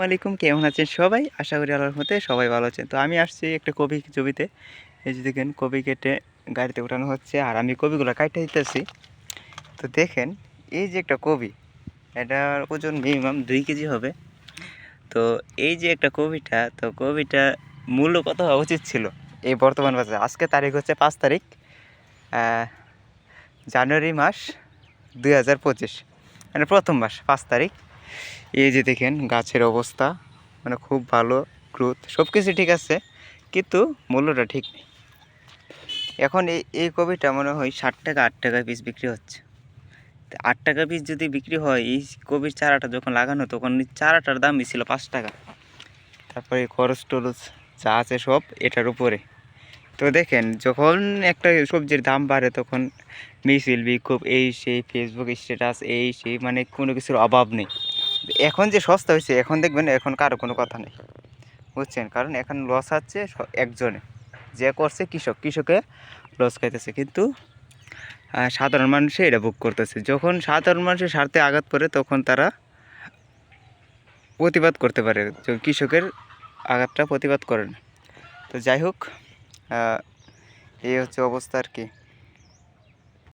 আলাইকুম, কেমন আছেন সবাই? আশা করি আল্লাহর রহমতে সবাই ভালো আছেন। তো আমি আসছি একটা কপি জমিতে। এই যে দেখেন কপি কেটে গাড়িতে ওঠানো হচ্ছে আর আমি কপিগুলো কাইটে দিতেছি। তো দেখেন এই যে একটা কপি, এটার ওজন মিনিমাম 2 কেজি হবে। তো এই যে একটা কপিটা, তো কপিটা মূল্য কত হওয়া উচিত ছিল এই বর্তমান বাজারে? আজকে তারিখ হচ্ছে 5 তারিখ জানুয়ারি মাস 2025, মানে প্রথম মাস 5 তারিখ। এই যে দেখেন গাছের অবস্থা, মানে খুব ভালো গ্রোথ, সব কিছু ঠিক আছে, কিন্তু মূল্যটা ঠিক নেই। এখন এই কপিটা মনে হয় 60 টাকা 8 টাকা পিস বিক্রি হচ্ছে। 8 টাকা পিস যদি বিক্রি হয়, এই কপির চারাটা যখন লাগানো তখন এই চারাটার দামই ছিল 5 টাকা। তারপরে খরচ টরচ যা আছে সব এটার উপরে। তো দেখেন যখন একটা সবজির দাম বাড়ে তখন মিছিল বিক্ষোভ, এই সেই ফেসবুক স্ট্যাটাস, এই সেই, মানে কোনো কিছুর অভাব নেই। এখন যে সস্তা হয়েছে, এখন দেখবেন এখন কারো কোনো কথা নেই, বুঝছেন? কারণ এখন লস হচ্ছে একজনে, যে করছে কৃষকে লস খাইতেছে, কিন্তু সাধারণ মানুষে এটা ভোগ করতেছে। যখন সাধারণ মানুষের স্বার্থে আঘাত পড়ে তখন তারা প্রতিবাদ করতে পারে, কৃষকের আঘাতটা প্রতিবাদ করে না। তো যাই হোক, এই হচ্ছে অবস্থা আর কি।